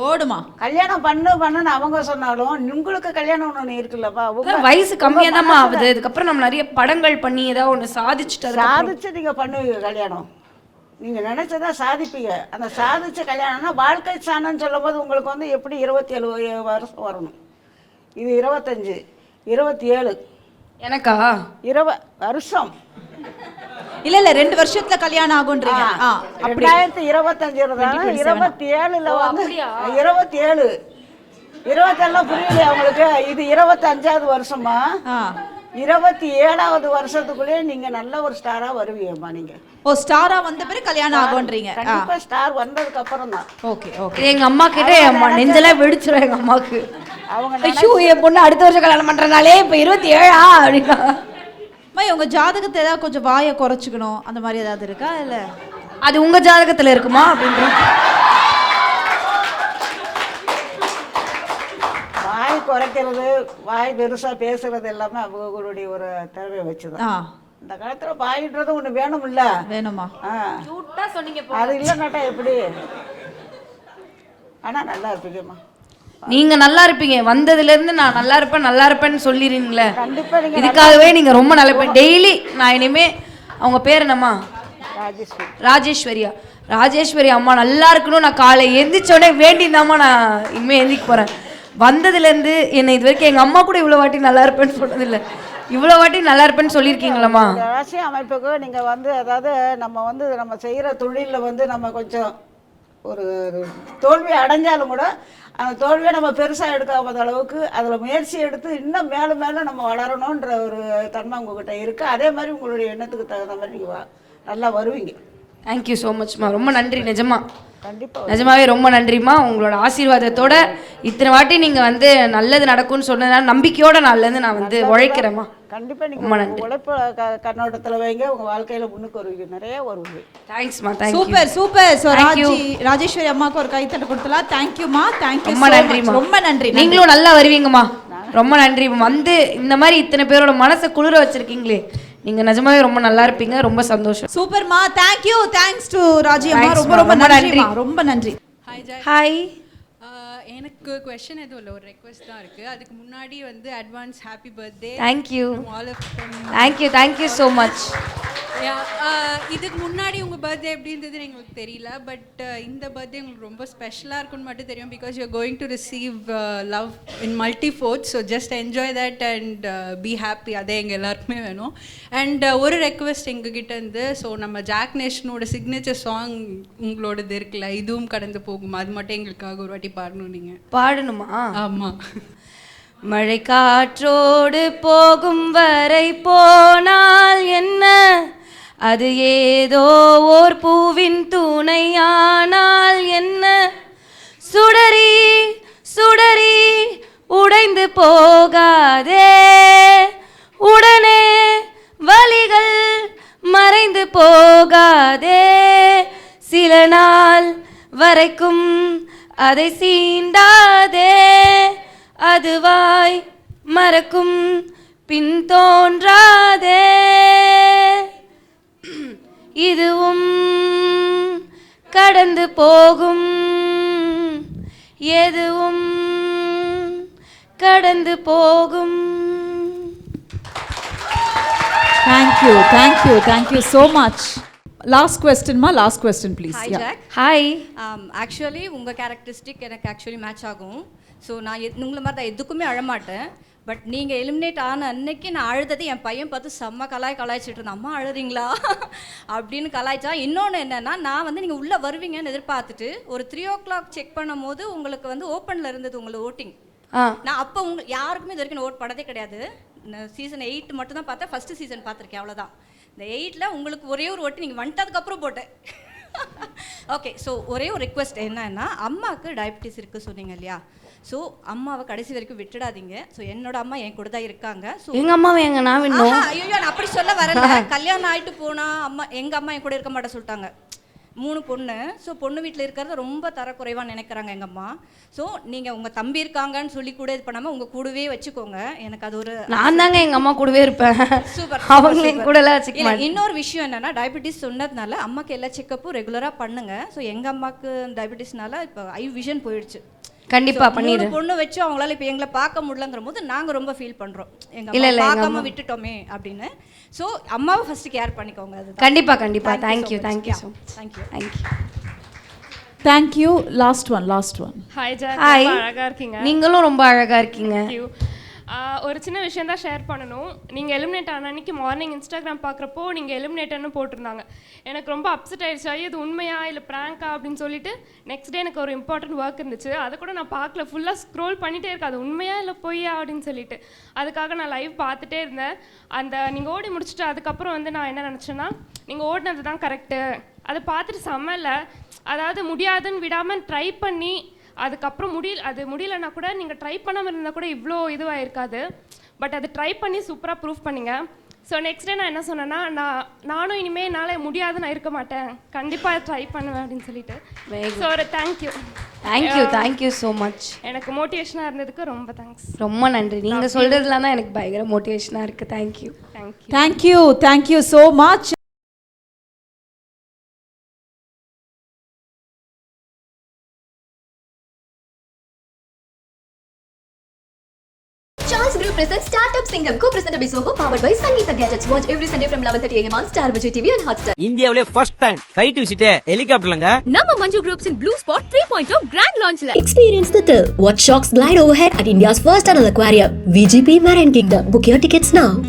ஓடுமா கல்யாணம் பண்ணுன்னு அவங்க சொன்னாலும் உங்களுக்கு கல்யாணம் ஒண்ணு இருக்குல்லப்பா. வயசு கம்மியா தான் ஆகுது. அதுக்கப்புறம் நம்ம நிறைய படங்கள் பண்ணி ஏதாவது ஒண்ணு சாதிச்சு நீங்க பண்ணுவீங்க கல்யாணம். நீங்க நினைச்சதா சாதிப்பீங்க. அந்த சாதிச்ச கல்யாணம்னா வாழ்க்கை சாணம்னு சொல்லும் போது உங்களுக்கு வந்து எப்படி 27 வருஷம் வரணும். இது 25 27 எனக்கா 20 வருஷம் இல்ல 2 வருஷத்துல கல்யாணம் ஆகும்ன்றீங்க. 2025 27ல வந்து 27 புரியலையா உங்களுக்கு? இது 25வது வருஷமா? 27வது வருஷத்துக்குள்ளே நீங்க நல்ல ஒரு ஸ்டாரா வருவீங்கம்மா. நீங்க ஸ்டாரா வந்த பிறகு கல்யாணம் ஆகும்ன்றீங்க. கண்டிப்பா ஸ்டார் வந்ததுக்கு அப்புறம் தான். ஓகே. எங்க அம்மா கிட்ட அம்மா நெஞ்செல்லாம் வெடிச்சிரும். எங்க அம்மாக்கு ஐயோ என் பொண்ணு அடுத்த வருஷம் கல்யாணம் பண்றதுனாலே இப்ப 27 அப்படின்னா உங்க ஜாதகத்தை ஏதாவது கொஞ்சம் வாயை குறைச்சிக்கணும் அந்த மாதிரி ஏதாவது இருக்கா? இல்ல அது உங்க ஜாதகத்துல இருக்குமா அப்படின்ற வாய் குறைக்கிறது, வாய் பெருசா பேசுறது எல்லாமே அவங்களுடைய ஒரு திறமையை வச்சுதான். இந்த காலத்துல வாயின்றது ஒண்ணு வேணும்ல. வேணுமா? அது இல்லைன்னாட்டா எப்படி? ஆனா நல்லா இருப்பீங்கம்மா. நீங்க நல்லா இருப்பீங்க. வந்ததுல இருந்து நான் நல்லா இருப்பேன்னு சொல்லிடுறீங்களே. கண்டிப்பா. இதுக்காகவே நீங்க ரொம்ப நல்லா இருப்பேன். டெய்லி நான் இனிமே அவங்க பேர் என்னம்மா? ராஜேஸ்வரி அம்மா நல்லா இருக்கணும். நான் காலை எந்திரிச்சோடனே வேண்டிந்தாம்மா நான் இனிமே எந்திரிக்க போறேன். வந்ததுலேருந்து என்னை இது வரைக்கும் எங்கள் அம்மா கூட இவ்வளோ வாட்டி நல்லா இருப்பேன்னு சொன்னதில்லை. இவ்வளோ வாட்டி நல்லா இருப்பேன்னு சொல்லியிருக்கீங்களம்மா? ராசி அமைப்புக்கு நீங்கள் வந்து அதாவது நம்ம செய்கிற தொழிலில் வந்து நம்ம கொஞ்சம் ஒரு தோல்வி அடைஞ்சாலும் கூட அந்த தோல்வியை நம்ம பெருசாக எடுக்காத அளவுக்கு அதில் முயற்சி எடுத்து இன்னும் மேலே மேலே நம்ம வளரணுன்ற ஒரு தன்மை உங்ககிட்ட இருக்குது. அதே மாதிரி உங்களுடைய எண்ணத்துக்கு தகுந்த மாதிரி நீங்கள் நல்லா வருவீங்க. தேங்க்யூ ஸோ மச்மா. ரொம்ப நன்றி. நிஜமாவே ரொம்ப நன்றிம்மா. உங்களோட ஆசீர்வாதத்தோட இத்தனை வாட்டி நீங்கள் வந்து நல்லது நடக்கும்னு சொன்னதுனால நம்பிக்கையோட நாள்லேருந்து நான் வந்து உழைக்கிறேம்மா. கண்டிப்பாக நீங்கள் உழைப்பு கண்ணோட்டத்தில் வைங்க. உங்கள் வாழ்க்கையில் முன்னுக்கு வருவீங்க, நிறைய வருவீங்க. தேங்க்ஸ்மா. சூப்பர். ராஜேஸ்வரி அம்மாவுக்கு ஒரு கைத்தட்ட கொடுத்தலாம். தேங்க்யூமா. தேங்க்யூ. ரொம்ப நன்றி. நீங்களும் நல்லா வருவீங்கம்மா. ரொம்ப நன்றி. வந்து இந்த மாதிரி இத்தனை பேரோட மனசை குளிர வச்சிருக்கீங்களே, நீங்க நிஜமாவே ரொம்ப நல்லா இருப்பீங்க. ரொம்ப சந்தோஷம். சூப்பர்மா. தேங்க்ஸ் டு ராஜி அம்மா. ரொம்ப நன்றி. ரொம்ப நன்றி. ஹாய். எனக்கு क्वेश्चन எதுவும் இல்லை, ஒரு ரெக்வெஸ்ட் தான் இருக்குது. அதுக்கு முன்னாடி வந்து advance happy birthday. Thank you so much. இதுக்கு முன்னாடி உங்கள் பர்த்டே எப்படி இருந்ததுன்னு எங்களுக்கு தெரியல, பட் இந்த பர்த்டே உங்களுக்கு ரொம்ப ஸ்பெஷலாக இருக்குன்னு மட்டும் தெரியும். Because you are going to receive love in multi fourth. So just enjoy that and be happy. அதே எங்கள் எல்லாருக்குமே வேணும். அண்ட் ஒரு ரெக்வெஸ்ட் எங்ககிட்ட இருந்து, ஸோ நம்ம ஜாக் நேஷனோட சிக்னேச்சர் சாங் உங்களோடது இருக்குல்ல, இதுவும் கடந்து போகும், அது மட்டும் எங்களுக்காக ஒரு வாட்டி பாடணும். நீங்கள் பாடணுமா? ஆமாம். மழை காற்றோடு போகும் வரை போனால் என்ன, அது ஏதோ ஓர் பூவின் துணையானால் என்ன, சுடரி சுடரி உடைந்து போகாதே, உடனே வலிகள் மறைந்து போகாதே, சில நாள் வரைக்கும் அதை சீண்டாதே, அதுவாய் மறக்கும் பின் தோன்றாதே, இதுவும் கடந்து போகும், எதுவும் கடந்து போகும். Thank you so much. Last question please. Hi Jack. Hi. Actually உங்க characteristic எனக்கு actually match ஆகும். ஸோ நான் உங்களை மாதிரி தான் எதுக்குமே அழமாட்டேன். பட் நீங்கள் எலிமினேட் ஆன அன்னைக்கு நான் அழுதது என் பையன் பார்த்து செம்ம கலாய்ச்சிட்டு இருந்தேன். அம்மா அழுறீங்களா அப்படின்னு கலாய்ச்சா. இன்னொன்று என்னென்னா, நான் வந்து நீங்கள் உள்ளே வருவீங்கன்னு எதிர்பார்த்துட்டு ஒரு 3 o'clock செக் பண்ணும் போது உங்களுக்கு வந்து ஓப்பனில் இருந்தது உங்களுக்கு ஓட்டிங். நான் அப்போ யாருக்குமே இது வரைக்கும் ஓட் பண்ணதே கிடையாது. சீசன் 8 மட்டும் தான் பார்த்தேன். ஃபஸ்ட்டு சீசன் பார்த்துருக்கேன், அவ்வளோதான். இந்த 8ல் உங்களுக்கு ஒரே ஒரு ஓட்டு நீங்கள் வந்துட்டதுக்கப்புறம் போட்டேன். ஓகே, ஸோ ஒரே ஒரு ரிக்வெஸ்ட் என்னன்னா, அம்மாவுக்கு டயபிட்டிஸ் இருக்குது சொன்னீங்க இல்லையா? ஸோ அம்மாவை கடைசி வரைக்கும் விட்டுடாதீங்க. ஸோ என்னோட அம்மா என் கூட தான் இருக்காங்க. ஸோ எங்கள் அம்மாவை எங்க நான் விடணும்? ஐயோ, நான் அப்படி சொல்ல வரல. கல்யாணம் ஆகிட்டு போனால் அம்மா எங்கள் அம்மா என் கூட இருக்க மாட்டேன் சொல்லிட்டாங்க. 3 பொண்ணு. ஸோ பொண்ணு வீட்டில் இருக்கிறத ரொம்ப தரக்குறைவாக நினைக்கிறாங்க எங்கள் அம்மா. ஸோ நீங்கள் உங்கள் தம்பி இருக்காங்கன்னு சொல்லி கூட இது பண்ணாமல் உங்கள் கூடவே வச்சுக்கோங்க. எனக்கு அது ஒரு நான் தாங்க எங்கள் அம்மா கூடவே இருப்பேன். சூப்பர். அவங்க என் கூடலாம் வச்சுக்க. இன்னொரு விஷயம் என்னன்னா, டயபிட்டிஸ் சொன்னதுனால அம்மாக்கு எல்லா செக்கப்பும் ரெகுலராக பண்ணுங்க. ஸோ எங்கள் அம்மாவுக்கு டயபிட்டிஸ்னால இப்போ ஐ விஷன் போயிடுச்சு. கண்டிப்பா பண்ணிடு. பொண்ணு வச்சு அவங்களால இப்போ எங்களை பார்க்க முடியலங்கிற போது நாங்கள் ரொம்ப ஃபீல் பண்ணுறோம், எங்கள் பார்க்காம விட்டுட்டோமே அப்படின்னு. ஸோ அம்மாவை ஃபர்ஸ்ட் கேர் பண்ணிக்கோங்க. அது கண்டிப்பா கண்டிப்பா. Thank you thank you so much. Thank you thank you. Last one. Hi Jack, hi. ரொம்ப அழகா இருக்கீங்க. நீங்களும் ரொம்ப அழகா இருக்கீங்க. தேங்க்யூ. ஒரு சின்ன விஷயம் தான் ஷேர் பண்ணணும். நீங்கள் எலிமினேட் ஆன அன்னைக்கு மார்னிங் இன்ஸ்டாகிராம் பார்க்குறப்போ நீங்கள் எலிமினேட்டர்னு போட்டிருந்தாங்க. எனக்கு ரொம்ப அப்செட் ஆயிடுச்சு. இது உண்மையா இல்லை ப்ராங்கா அப்படின்னு சொல்லிட்டு நெக்ஸ்ட் டே எனக்கு ஒரு இம்பார்ட்டன்ட் ஒர்க் இருந்துச்சு. அதை கூட நான் பார்க்கல. ஃபுல்லாக ஸ்க்ரோல் பண்ணிகிட்டே இருக்கேன், அது உண்மையா இல்லை பொய்யா அப்படின்னு சொல்லிட்டு. அதுக்காக நான் லைவ் பார்த்துட்டே இருந்தேன். அந்த நீங்கள் ஓடி முடிச்சுட்டு அதுக்கப்புறம் வந்து நான் என்ன நினச்சேன்னா, நீங்கள் ஓடினது தான் கரெக்டு. அதை பார்த்துட்டு செம்மல, அதாவது முடியாதுன்னு விடாமல் ட்ரை பண்ணி அதுக்கப்புறம் முடியலன்னா கூட நீங்கள் ட்ரை பண்ணாமல் இருந்தால் கூட இவ்வளோ இதுவாக இருக்காது. பட் அது ட்ரை பண்ணி சூப்பராக ப்ரூவ் பண்ணிங்க. ஸோ நெக்ஸ்ட் டே நான் என்ன சொன்னேன்னா, நானும் இனிமேல் என்னால் முடியாது, நான் இருக்க மாட்டேன், கண்டிப்பாக ட்ரை பண்ணுவேன் அப்படின்னு சொல்லிட்டு. ஸோ ஒரு தேங்க்யூ ஸோ மச். எனக்கு மோட்டிவேஷனாக இருந்ததுக்கு ரொம்ப தேங்க்ஸ். ரொம்ப நன்றி. நீங்கள் சொல்கிறதுலாம் தான் எனக்கு பயங்கர மோட்டிவேஷனாக இருக்குது. Thank you so much. Charles Group presents Startup Singham, co-presented by Soho, powered by Sangeeta Gadgets. Watch every Sunday from 11:30 AM on Star Vijay TV and Hotstar. இந்தியாவிலே ஃபர்ஸ்ட் டைம் ஃளைட் விசிட் ஹெலிகாப்டர்லங்க. நம்ம Manju Groups in Blue Spot 3.0 grand launch la. Experience the thrill. Watch sharks glide overhead at India's first tunnel aquarium, VGP Marine Kingdom. Book your tickets now.